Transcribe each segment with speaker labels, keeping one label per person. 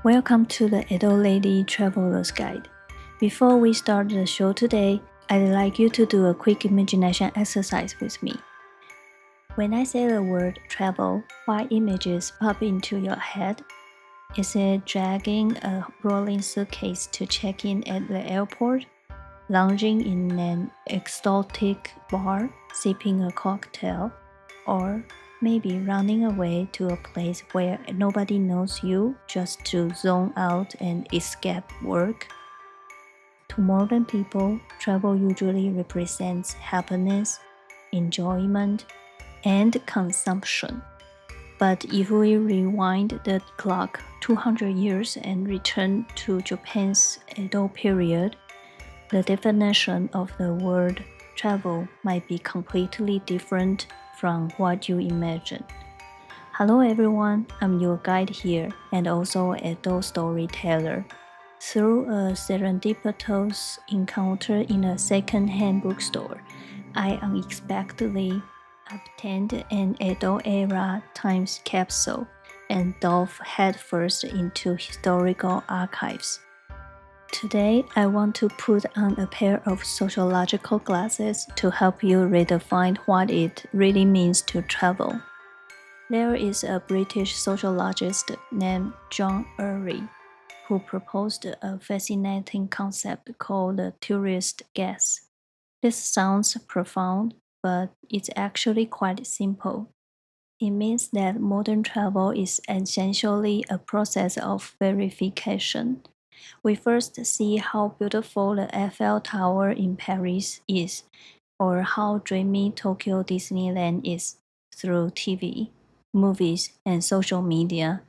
Speaker 1: Welcome to the Edo Lady Traveler's Guide. Before we start the show today, I'd like you to do a quick imagination exercise with me. When I say the word travel, what images pop into your head? Is it dragging a rolling suitcase to check in at the airport? Lounging in an exotic bar, sipping a cocktail? Or maybe running away to a place where nobody knows you just to zone out and escape work? To modern people, travel usually represents happiness, enjoyment, and consumption. But if we rewind the clock 200 years and return to Japan's Edo period, the definition of the word travel might be completely different from what you imagine. Hello everyone, I'm your guide here and also Edo Storyteller. Through a serendipitous encounter in a second-hand bookstore, I unexpectedly obtained an Edo-era time capsule and dove headfirst into historical archives. Today, I want to put on a pair of sociological glasses to help you redefine what it really means to travel. There is a British sociologist named John Urry who proposed a fascinating concept called the tourist guess. This sounds profound, but it's actually quite simple. It means that modern travel is essentially a process of verification. We first see how beautiful the Eiffel Tower in Paris is, or how dreamy Tokyo Disneyland is through TV, movies, and social media.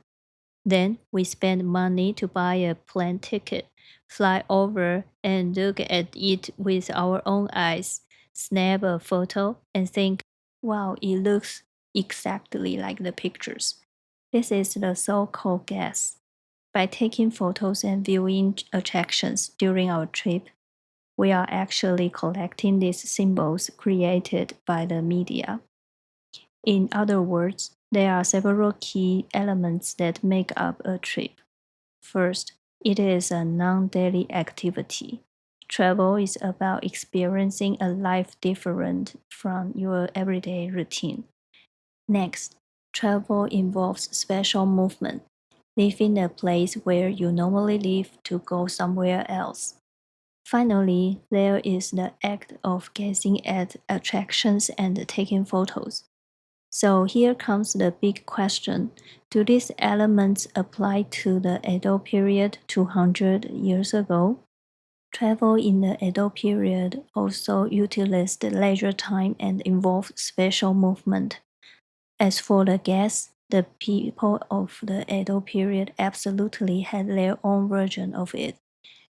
Speaker 1: Then we spend money to buy a plane ticket, fly over, and look at it with our own eyes, snap a photo, and think, wow, it looks exactly like the pictures. This is the so called guess. By taking photos and viewing attractions during our trip, we are actually collecting these symbols created by the media. In other words, there are several key elements that make up a trip. First, it is a non daily activity. Travel is about experiencing a life different from your everyday routine. Next, travel involves special movement, leaving a place where you normally live to go somewhere else. Finally, there is the act of gazing at attractions and taking photos. So here comes the big question. Do these elements apply to the Edo period 200 years ago? Travel in the Edo period also utilized leisure time and involved special movement. As for the guests, the people of the Edo period absolutely had their own version of it.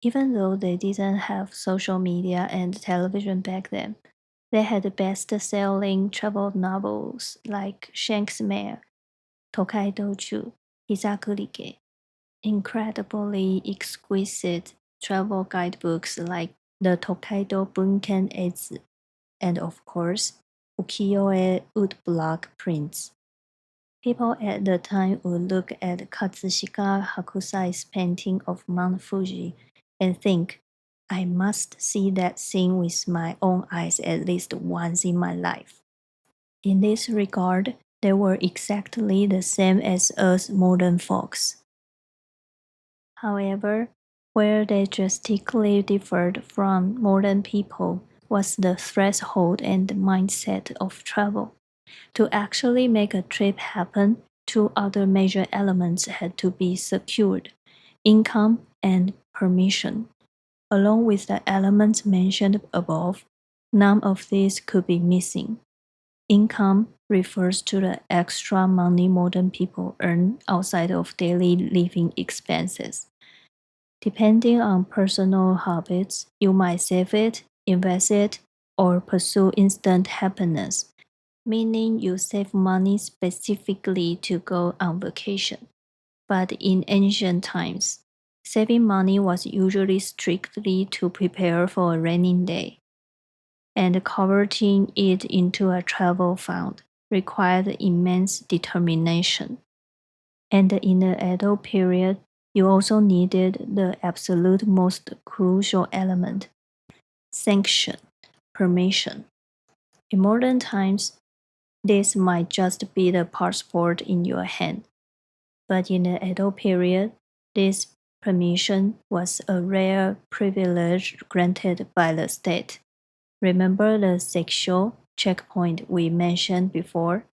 Speaker 1: Even though they didn't have social media and television back then, they had best-selling travel novels like Shakespeare, Tokaido Chu, Hisakurike, incredibly exquisite travel guidebooks like the Tokaido Bunken Eizi, and of course, ukiyo-e woodblock prints. People at the time would look at Katsushika Hakusai's painting of Mount Fuji and think, I must see that scene with my own eyes at least once in my life. In this regard, they were exactly the same as us modern folks. However, where they drastically differed from modern people was the threshold and mindset of travel. To actually make a trip happen, two other major elements had to be secured: income and permission. Along with the elements mentioned above, none of these could be missing. Income refers to the extra money modern people earn outside of daily living expenses. Depending on personal habits, you might save it, invest it, or pursue instant happiness, meaning you save money specifically to go on vacation. But in ancient times, saving money was usually strictly to prepare for a rainy day, and converting it into a travel fund required immense determination. And in the Edo period, you also needed the absolute most crucial element: sanction, permission. In modern times, this might just be the passport in your hand, but in the Edo period, this permission was a rare privilege granted by the state. Remember the sexual checkpoint we mentioned before?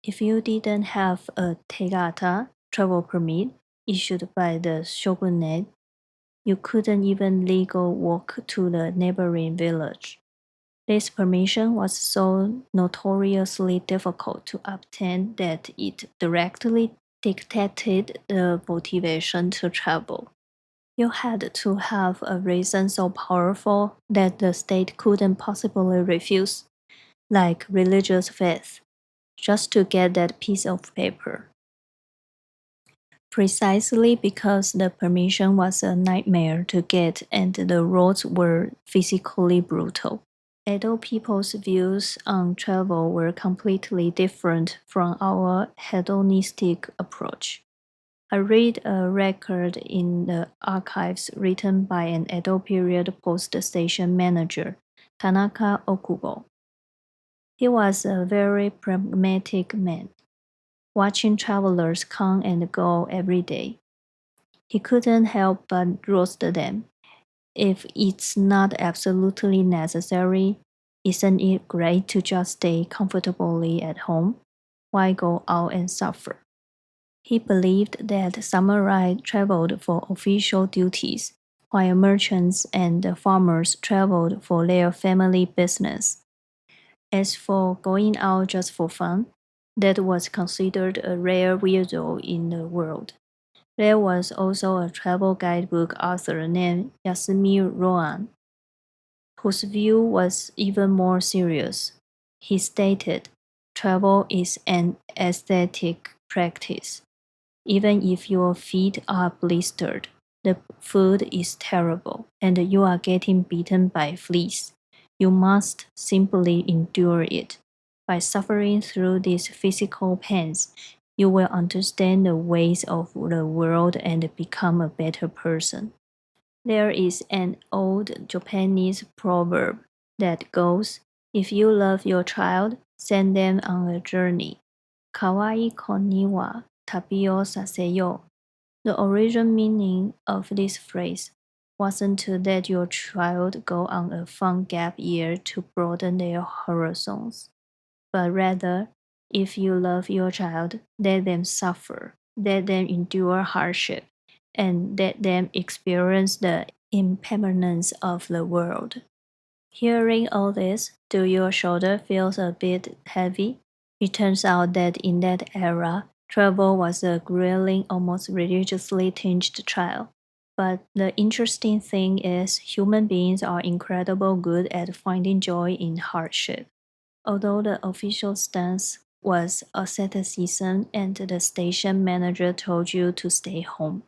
Speaker 1: If you didn't have a tegata travel permit issued by the shogunate, you couldn't even legally walk to the neighboring village. This permission was so notoriously difficult to obtain that it directly dictated the motivation to travel. You had to have a reason so powerful that the state couldn't possibly refuse, like religious faith, just to get that piece of paper. Precisely because the permission was a nightmare to get and the roads were physically brutal, Edo people's views on travel were completely different from our hedonistic approach. I read a record in the archives written by an Edo period post station manager, Tanaka Okubo. He was a very pragmatic man, watching travelers come and go every day. He couldn't help but roast them. If it's not absolutely necessary, isn't it great to just stay comfortably at home? Why go out and suffer? He believed that samurai traveled for official duties, while merchants and farmers traveled for their family business. As for going out just for fun, that was considered a rare weirdo in the world. There was also a travel guidebook author named Yasumi Roan, whose view was even more serious. He stated, "Travel is an aesthetic practice. Even if your feet are blistered, the food is terrible, and you are getting bitten by fleas. You must simply endure it. By suffering through these physical pains, you will understand the ways of the world and become a better person." There is an old Japanese proverb that goes, "If you love your child, send them on a journey. Kawaii koni wa tabi o saseyo." The original meaning of this phrase wasn't to let your child go on a fun gap year to broaden their horizons, but rather, if you love your child, let them suffer, let them endure hardship, and let them experience the impermanence of the world. Hearing all this, do your shoulder feel a bit heavy? It turns out that in that era, travel was a grueling, almost religiously tinged trial. But the interesting thing is, human beings are incredibly good at finding joy in hardship. Although the official stance was asceticism and the station manager told you to stay home,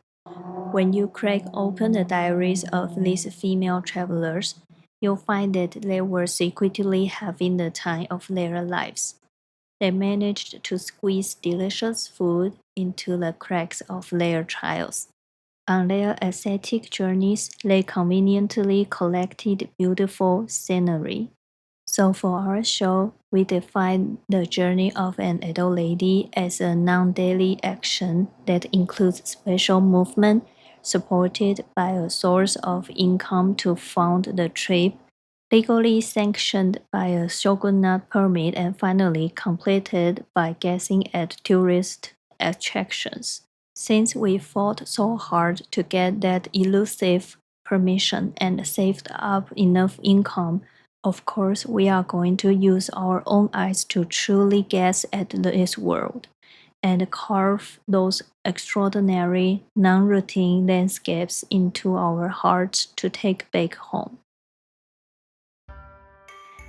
Speaker 1: when you crack open the diaries of these female travelers, you'll find that they were secretly having the time of their lives. They managed to squeeze delicious food into the cracks of their trials. On their ascetic journeys, they conveniently collected beautiful scenery. So for our show, we define the journey of an adult lady as a non-daily action that includes special movement supported by a source of income to fund the trip, legally sanctioned by a shogunate permit, and finally completed by guessing at tourist attractions. Since we fought so hard to get that elusive permission and saved up enough income, of course, we are going to use our own eyes to truly guess at this world and carve those extraordinary, non-routine landscapes into our hearts to take back home.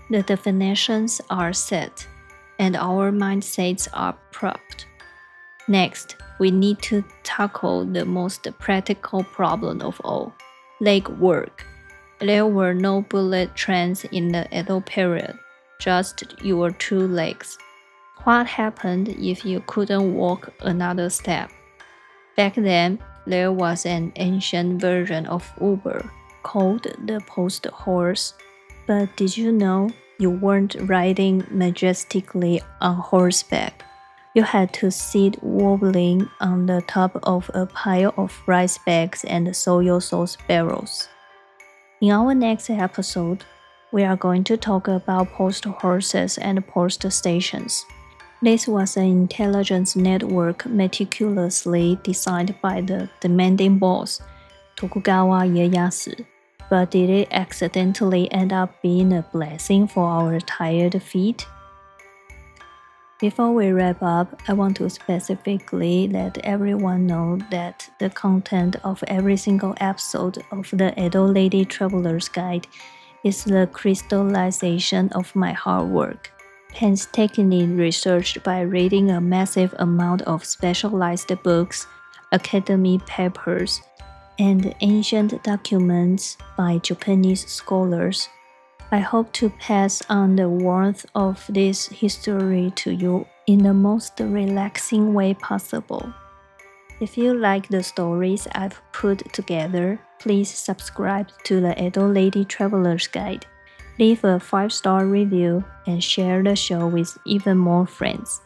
Speaker 1: The definitions are set, and our mindsets are propped. Next, we need to tackle the most practical problem of all: leg work. There were no bullet trains in the Edo period, just your two legs. What happened if you couldn't walk another step? Back then, there was an ancient version of Uber called the Post Horse. But did you know you weren't riding majestically on horseback? You had to sit wobbling on the top of a pile of rice bags and soy sauce barrels. In our next episode, we are going to talk about post horses and post stations. This was an intelligence network meticulously designed by the demanding boss, Tokugawa Ieyasu. But did it accidentally end up being a blessing for our tired feet? Before we wrap up, I want to specifically let everyone know that the content of every single episode of the Edo Lady Traveler's Guide is the crystallization of my hard work, painstakingly researched by reading a massive amount of specialized books, academy papers, and ancient documents by Japanese scholars. I hope to pass on the warmth of this history to you in the most relaxing way possible. If you like the stories I've put together, please subscribe to the Edo Lady Traveler's Guide, leave a 5-star review, and share the show with even more friends.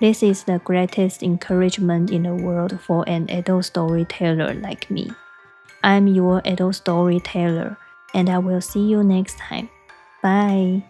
Speaker 1: This is the greatest encouragement in the world for an Edo storyteller like me. I'm your Edo storyteller, and I will see you next time. Bye.